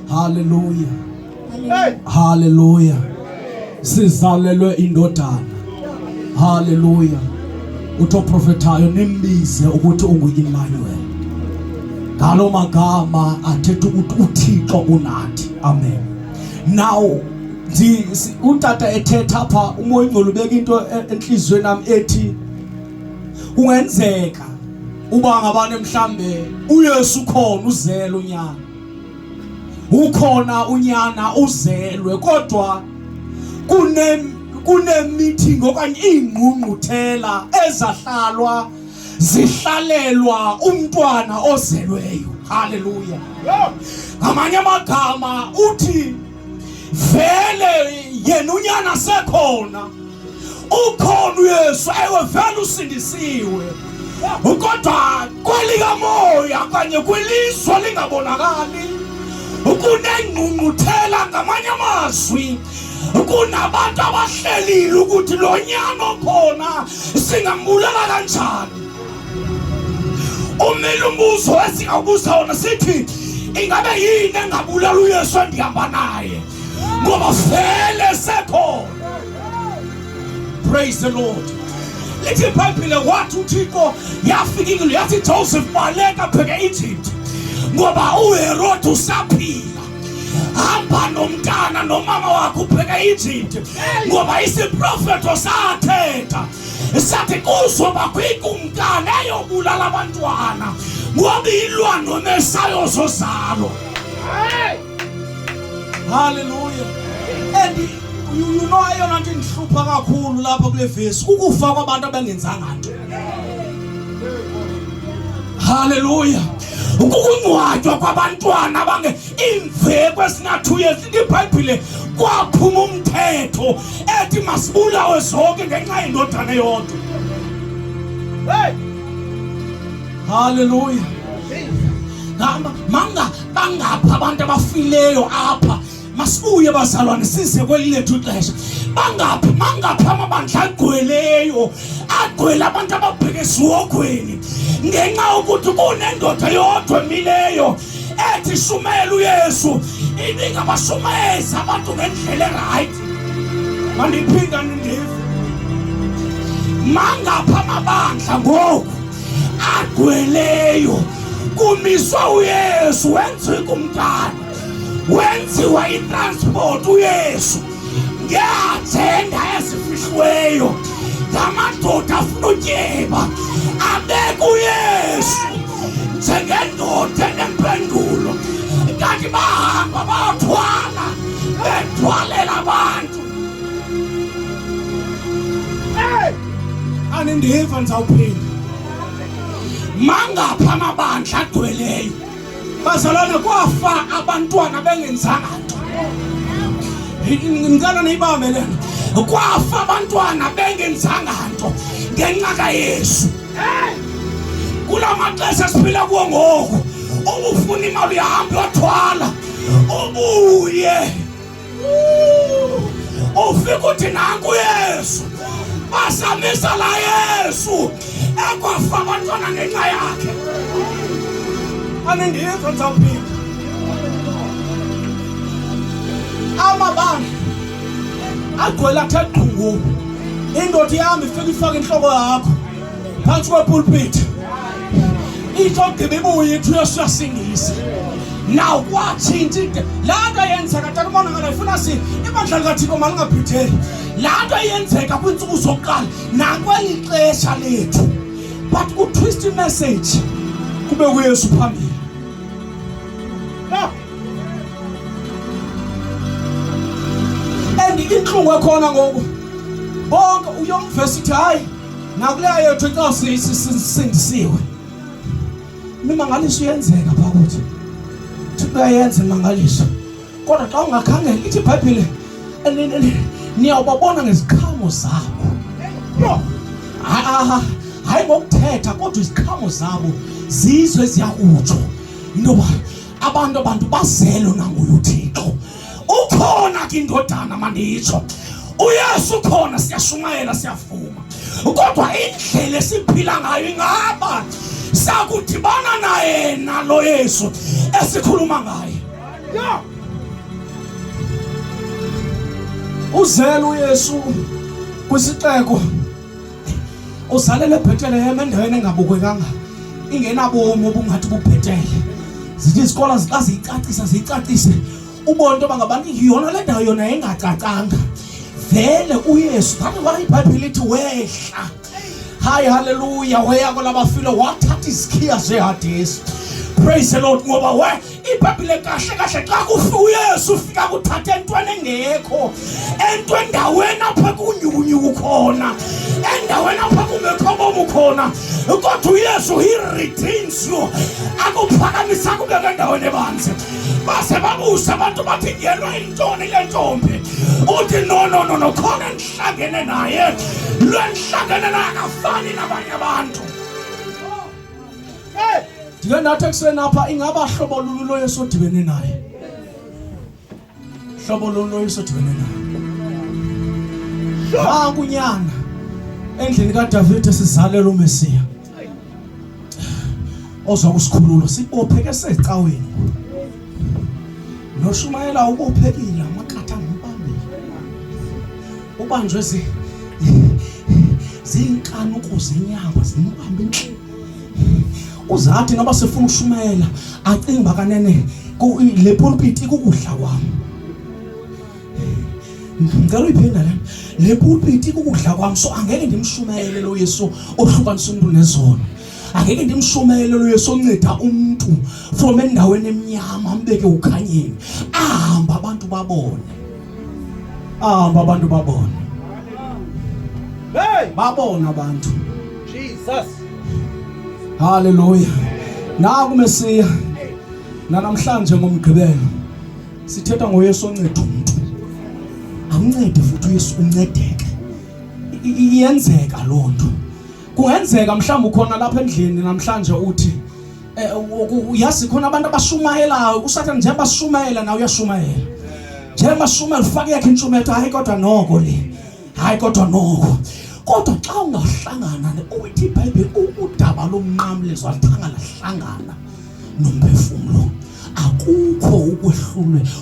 Hallelujah. Hallelujah. Sizalelwe indodana. Hallelujah. Utoprofetayo nimbize ukuthi ungu-Emmanuel. Ngalo magama athetha ukuthi uThixo unathi. Amen. Now utata ethetha apha umoya ongcwele ubeka into enhlizweni nami ethi ungenzeka uba ngabane mhlambe uYesu khona uzelo unyana. Ukhona unyana uzelwe kodwa kune meeting okanye ingqungquthela ezahlalwa zihlalelwa umntwana ozelweyo. Hallelujah. Ngamanye amagama uthi vele yena unyana sekhona, ukhona uYesu, ewe vele usindisiwe, kodwa kwelikamoya kanye kwelizwe lingabonakali kunengqungquthela. Ngamanye amazwi kunabantu abahlelile ukuthi lo nyana okhona singambulala kanjani. Umile umbuzo esingawubuza wona sithi ingabe yini engabulala uYesu endihamba naye ngoba vele sekhona. Praise the Lord. Lithi iBhayibhile wathi uThixo yafika ingilo yathi Joseph baleka pheke Egypt ngoba uHerod usaphila. Hamba nomntana nomama wakho upheke Egypt ngoba isiprofeto sathetha sathi kuzoba kwikumkani eyobulala abantwana ngoba ilwano nesayo zozalo. Hallelujah. And you know ayona nto endihlupha kakhulu lapha kule verse ukufa kwabantu abengenzanga nto. Hallelujah. Ukungcwatywa kwabantwana abange imveko esinga-2 years. iBhayibhile kwaphuma umthetho ethi masibulawe zonke ngenxa yendodana eyodwa. Hallelujah. Bangapha abantu abafileyo apha, masibuye bazalwane size kwelilethu ixesha. Bangapha amabandla agcweleyo, agcwele abantu ababheke esiwogweni ngenxa yokuthi kunendoda yodwa emileyo ethi shumela uYesu. Ibingabashumeza abantu ngendlela right. Mandiphinda nindive. Mangapha amabandla ngoku agcweleyo kumiswa uYesu, wenziwa kumntana, wenziwa itransport uYesu ngeagenda ezifihliweyo ngamadoda afuna utyeba, abeka uYesu njengendoda enempendulo, kanti bahamba bathwala bethwalela abantu. Anindiva ndizawuphinda. Mangapha amabandla agcweleyo bazalwane kwafa abantwana bengenzanga nto. Ngicela niyibambe lena. Kwafa abantwana bengenzanga nto ngenxa kaYesu. Kula maxesha siphila kuwo ngoku, ubufuna imali uyahamba uyathwala ubuye ufika uthi nanku uYesu, basamisa la Yesu ekwafa abantwana ngenxa yakhe. Anindiva ndizawuphinda. Amabandla agcwele athe qhu. Indoda yami ifika ifake inhloko yakho phansi kwepulpit, itsho gqiba ibuye ithi uYesu uyasindisa. Now kwatshintsha into laa nto yenzeka tata ubonakala ifuna ibandla likaThixo malingabhideli. Laa nto yenzeka kwiintsuku zokuqala nakweli xesha lethu, but kutwist imessage kube kuYesu phambili. And inhlungu ekhona ngoku bonke uyomvesithi hayi nakuleya yethu xa sisindisiwe. Imimangaliso iyenzeka phaa kuthi Thixo uyayenza imimangaliso, kodwa xa ungakhangela ithi iBhayibhile niyawubabona ngeziqhamo zabo. Hayi ngokuthetha kodwa iziqhamo zabo zizo eziyakutsho intoba abantu bazelwe nanguye uThixo. Ukhona ke indodana manditsho, uYesu khona, siyashumayela siyavuma, kodwa indlela esiphila ngayo ingaba sakudibana naye nalo Yesu esikhuluma ngaye. Uzele uYesu kwisixeko uzalele eBhethlehem endaweni engabukekanga ingenabomo obungathi bubhetele. Zithi izikolo zicacise ubone into bangabantu yona le ndawo yona engacacanga vele uYesu kanti wala iBhayibheli ithi wehla. Hayi haleluya weyako labafile wathatha izikhiya zeHadesi. Praise the Lord ngoba we iBhayibheli kahle xa kufika uYesu ufika kuthatha entweni engekho entweni endaweni apha kunyukunyuku khona endaweni apha kumekhobomo khona kodwa uYesu he redeems you akuphakamisa kubeka endaweni ebanzi base babuza abantu bathi ngelwa intoni le ntombi uthi no khona enhlangene naye lo enhlangene naye akafani nabanye abantu. Ndike nathi ekuseni apha ingaba hlobo lulu lo Yesu odibene naye. Hlobo lulu lo Yesu odibene naye. Kunyana endlini kaDavid esizalela uMesiya. Ozwa kusikhululo sibopheke secaweni. Noshumayela ubophekile amakatha ngempambili. Ubanjwe zinkanuko zenyanga zimbambe inhloko. Uzathi ngoba sefuna ushumayela acinga kanene le pulpit ikukudla kwami. Ngicela uyiphenda lana. Le pulpit ikukudla kwami so angeke ndimshumayele lo Yesu ohlukanisa umuntu nezono. Angeke ndimshumayele lo Yesu onceda umuntu from endaweni emnyama ambeke ukhanyeni. Ahamba abantu babone. Hey, babona abantu. Jesus. Hallelujah. Naku Mesiya namhlanje ngomgqibelo sithetha ngoYesu onceda umuntu. Amncede futhi uYesu uncedeke. Iyenzeka lonto. Kungenzeka mhlawumbe ukhona lapha endlini namhlanje uthi uyazi khona abantu abashumayelayo uSathane nje abashumayela nawe uyashumayela. Nje abashumayela ufake yakhe intshumetho hayi kodwa noko le. Hayi kodwa noko. Kodwa xa ungahlangana uthi iBhayibheli udaba lomnqamlezo hlangana nomphefumulo akukho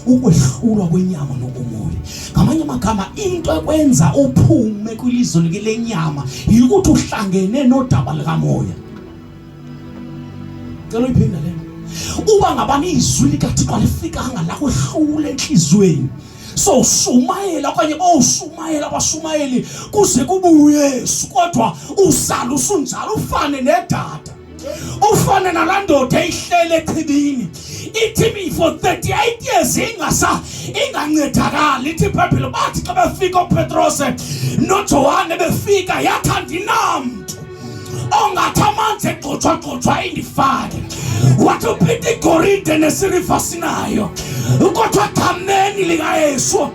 ukwehlulwa kwenyama nokumoya. Ngamanye amagama into ekwenza uphume kwilizwe lenyama yikuthi uhlangene nodaba likamoya. Cela uyiphinda lena. Uba ngabani izwi likaThixo lifikanga la kwehlule enhlizweni. So ushumayela okanye bawushumayela abashumayeli kuze kube uYesu kodwa usala usunjalo ufane nedada ufane nalandoda eyihlele echibini ithi for 38 years ingancedakali ithi iBhayibheli bathi xa befika uPetros noJohane befika yathanda inamntu ongathi amanzi egxotshwa indifake wathi uPete igoride nesiliva sinayo kodwa thameni likaYesu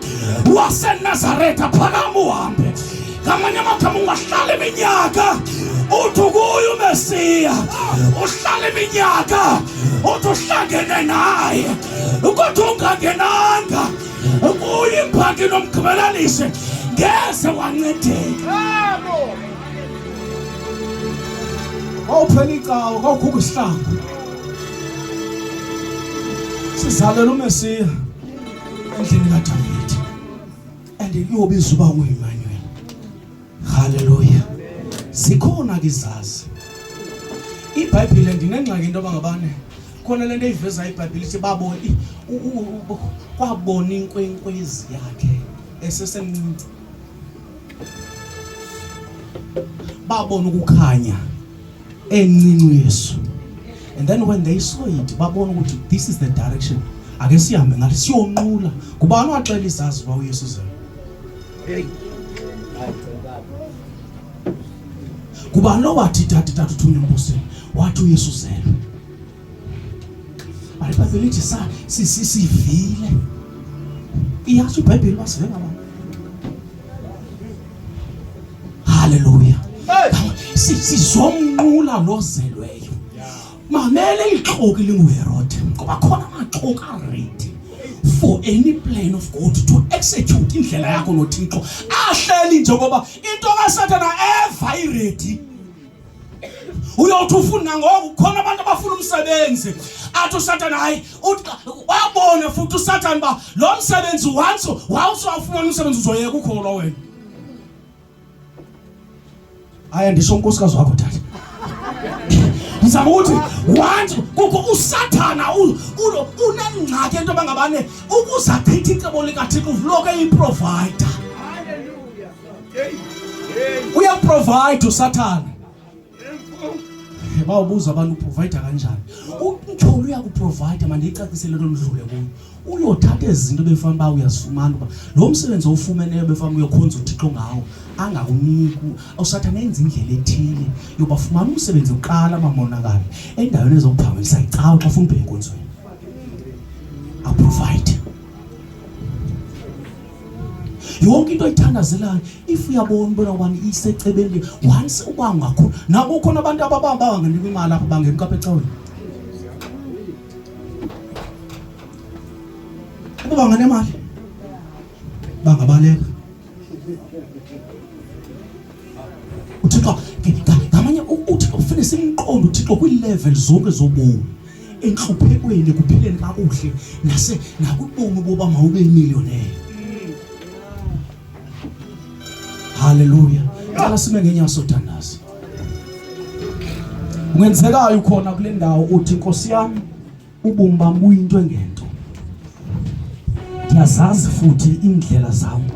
waseNazaretha phakama uhambe. Ngamanye amagama ungahlala iminyaka uthi kuyo uMesiya uhlala iminyaka uthi uhlangene naye kodwa ungangenanga kuyo impaki nomgqibelalisi ngeze wancedeka. Awuphela icawa kawukhupha isihlangu sizalela uMesiya endlini kaDavid and iyobiza uba nguEmmanuel. Hallelujah. Zikhona ke izazi iBhayibheli ndinengxaki into abangabane khona lento eyiveza iBhayibheli ithi kwabona inkwenkwezi yakhe esesemncinci babona ukukhanya encinci uYesu. And then when they saw it babona ukuthi this is the direction ake sihambe ngathi siyonqula kubani waxela izazi ba uYesu zelo. Hey kubani lo wathi thatha uthunywe embusweni wathi uYesu zelo. iBhayibheli ithi sivile iyathi iBhayibheli basive ngabantu. Hallelujah. Sizomnqula lo zelweyo mamele ixoki linguHerod ngoba khona amaxoka ready for any plan of God to execute indlela yakho noThixo ahleli nje ngoba into kaSathane eva iready Uyothi ufuna ngoku khona abantu abafuna umsebenzi athi uSathane hayi wabona futhi uSathane ba lo msebenzi once wawusafuna umsebenzi uzoyeka ukholwa wena. Aya ndisho unkosikazi wakho tata. Ngizama ukuthi once kukho uSathane unengxaki into bangabane ukuzachitha icebo likaThixo uvuloke iprovider. Hallelujah. Uyaprovide uSathane. Bawubuza abantu uprovide kanjani. Umtholo uyakuprovide manje icacisele lomdlule kuyo. Uyothatha izinto befana ba uyasifumana ba lo msebenzi ofumeneyo befana uyokhonza uThixo ngawo angakuniki uSathane enza indlela ethile yobafumana umsebenzi uqala mamonakala endaweni ezokuphakamisa icawa xa ufuna ubheka inkonzweni. A provide. Yonke into oyithandazelayo if uyabona bona ubani isecebeni once uba ngakho nabo khona abantu ababamba ngenika imali apha bangena kapha ecaweni. Ababa nganemali bangabaleka. uThixo ngamanye uThixo ufune simqondo uThixo kwi-level zonke zobomi enhluphekweni kuphileni kakuhle nakubomi boba mawube imillionaire. Hallelujah. Cala sime ngenyaso thandaza. Ungenzekayo khona kule ndawo uthi Nkosi yami ubomi bami buyinto engento. Ndiyazazi futhi indlela zami